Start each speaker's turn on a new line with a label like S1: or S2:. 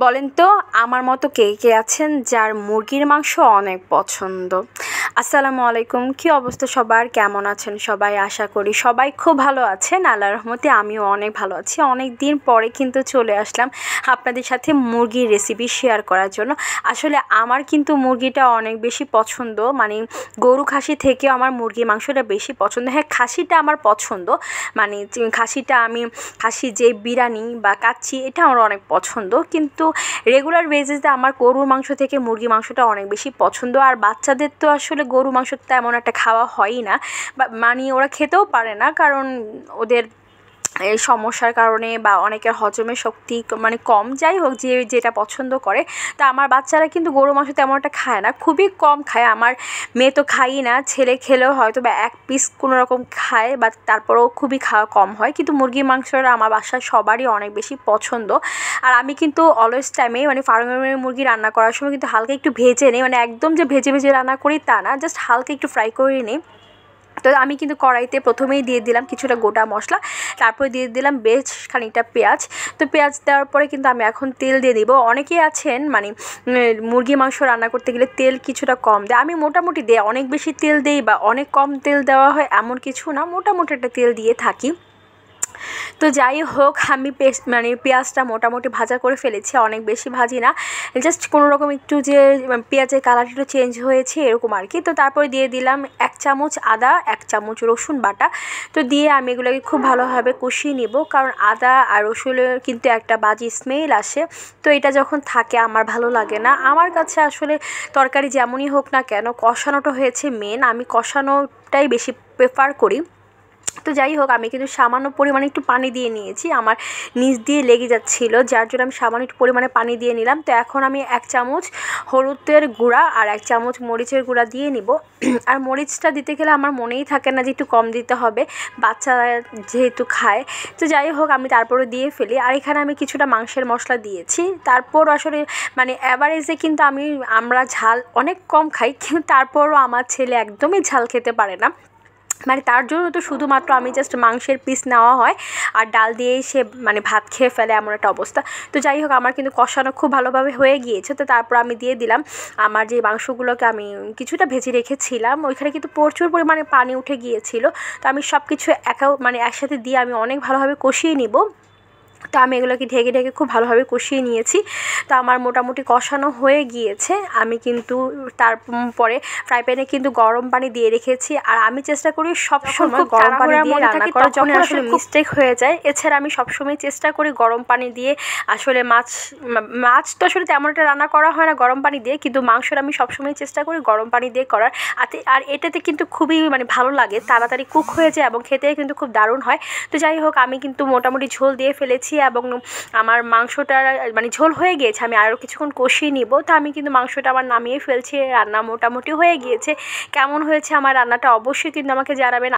S1: বলেন তো আমার মতো কে কে আছেন যার মুরগির মাংস অনেক পছন্দ। আসসালামু আলাইকুম, কি অবস্থা সবার, কেমন আছেন সবাই? আশা করি সবাই খুব ভালো আছেন। আল্লাহর রহমতে আমিও অনেক ভালো আছি। অনেক দিন পরে কিন্তু চলে আসলাম আপনাদের সাথে মুরগির রেসিপি শেয়ার করার জন্য। আসলে আমার কিন্তু মুরগিটা অনেক বেশি পছন্দ, মানে গরু খাসি থেকেও আমার মুরগির মাংসটা বেশি পছন্দ। হ্যাঁ, খাসিটা আমার পছন্দ, মানে খাসিটা আমি খাসি যে বিরিয়ানি বা কাচ্চি এটা আমার অনেক পছন্দ, কিন্তু রেগুলার বেসিসে আমার গরুর মাংস থেকে মুরগি মাংসটা অনেক বেশি পছন্দ। আর বাচ্চাদের তো আসলে গরু মাংস তেমন একটা খাওয়া হয়ই না, বা মানে ওরা খেতেও পারে না, কারণ ওদের এই সমস্যার কারণে বা অনেকের হজমের শক্তি মানে কম, যাই হোক যে যেটা পছন্দ করে। তা আমার বাচ্চারা কিন্তু গরু মাংস তেমন একটা খায় না, খুবই কম খায়। আমার মেয়ে তো খায়ই না, ছেলে খেলেও হয়তো বা এক পিস কোনো রকম খায়, বা তারপরেও খুবই খাওয়া কম হয়। কিন্তু মুরগির মাংসটা আমার বাসায় সবারই অনেক বেশি পছন্দ। আর আমি কিন্তু অলওয়েজ টাইমে মানে ফার্মের মুরগি রান্না করার সময় কিন্তু হালকা একটু ভেজে নিই, মানে একদম যে ভেজে ভেজে রান্না করি তা না, জাস্ট হালকা একটু ফ্রাই করে নিই। তো আমি কিন্তু কড়াইতে প্রথমেই দিয়ে দিলাম কিছুটা গোটা মশলা, তারপরে দিয়ে দিলাম বেশ খানিকটা পেঁয়াজ। তো পেঁয়াজ দেওয়ার পরে কিন্তু আমি এখন তেল দিয়ে দিব। অনেকেই আছেন মানে মুরগি মাংস রান্না করতে গেলে তেল কিছুটা কম দেয়, আমি মোটামুটি দিই, অনেক বেশি তেল দেই বা অনেক কম তেল দেওয়া হয় এমন কিছু না, মোটামুটি একটা তেল দিয়ে থাকি। তো যাই হোক, আমি মানে পেঁয়াজটা মোটামুটি ভাজা করে ফেলেছি, অনেক বেশি ভাজি না, জাস্ট কোনো রকম একটু যে পেঁয়াজের কালারটা একটু চেঞ্জ হয়েছে এরকম আর কি। তো তারপরে দিয়ে দিলাম 1 চামচ আদা, 1 চামচ রসুন বাটা। তো দিয়ে আমি এগুলোকে খুব ভালোভাবে কষিয়ে নিব, কারণ আদা আর রসুনের কিন্তু একটা বাজে স্মেল আসে। তো এটা যখন থাকে আমার ভালো লাগে না। আমার কাছে আসলে তরকারি যেমনই হোক না কেন কষানোটা হয়েছে মেন, আমি কষানোটাই বেশি প্রেফার করি। তো যাই হোক, আমি কিন্তু সামান্য পরিমাণে একটু পানি দিয়ে নিয়েছি, আমার নিচ দিয়ে লেগে যাচ্ছিলো, যার জন্য আমি সামান্য একটু পরিমাণে পানি দিয়ে নিলাম। তো এখন আমি 1 চামচ হলুদের গুঁড়া আর 1 চামচ মরিচের গুঁড়া দিয়ে নিব। আর মরিচটা দিতে গেলে আমার মনেই থাকে না যে একটু কম দিতে হবে, বাচ্চারা যেহেতু খায়। তো যাই হোক, আমি তারপরে দিয়ে ফেলি। আর এখানে আমি কিছুটা মাংসের মশলা দিয়েছি। তারপর আসলে মানে অ্যাভারেজে কিন্তু আমরা ঝাল অনেক কম খাই, কিন্তু তারপরও আমার ছেলে একদমই ঝাল খেতে পারে না, মানে তার জন্য তো শুধুমাত্র আমি জাস্ট মাংসের পিস নেওয়া হয় আর ডাল দিয়েই সে মানে ভাত খেয়ে ফেলে, এমন একটা অবস্থা। তো যাই হোক, আমার কিন্তু কষানো খুব ভালোভাবে হয়ে গিয়েছে। তো তারপর আমি দিয়ে দিলাম আমার যে মাংসগুলোকে আমি কিছুটা ভেজে রেখেছিলাম, ওইখানে কিন্তু প্রচুর পরিমাণে পানি উঠে গিয়েছিল। তো আমি সব কিছু মানে একসাথে দিয়ে আমি অনেক ভালোভাবে কষিয়ে নিব। তো আমি এগুলোকে ঢেকে ঢেকে খুব ভালোভাবে কষিয়ে নিয়েছি। তো আমার মোটামুটি কষানো হয়ে গিয়েছে। আমি কিন্তু তারপরে ফ্রাই প্যানে কিন্তু গরম পানি দিয়ে রেখেছি। আর আমি চেষ্টা করি সবসময় গরম পানি দিয়ে রান্না করার, যখন আসলে মিস্টেক হয়ে যায়। এছাড়া আমি সবসময় চেষ্টা করি গরম পানি দিয়ে, আসলে মাছ তো আসলে তেমন একটা রান্না করা হয় না গরম পানি দিয়ে, কিন্তু মাংসটা আমি সবসময় চেষ্টা করি গরম পানি দিয়ে করার। আর এটাতে কিন্তু খুবই মানে ভালো লাগে, তাড়াতাড়ি কুক হয়ে যায় এবং খেতে কিন্তু খুব দারুণ হয়। তো যাই হোক, আমি কিন্তু মোটামুটি ঝোল দিয়ে ফেলেছি এবং আমার মাংসটা মানে ঝোল হয়ে গিয়েছে, আমি আরও কিছুক্ষণ কষিয়ে নিব। তো আমি কিন্তু মাংসটা আমার নামিয়ে ফেলছি, রান্না মোটামুটি হয়ে গিয়েছে। কেমন হয়েছে আমার রান্নাটা অবশ্যই কিন্তু আমাকে জানাবেন।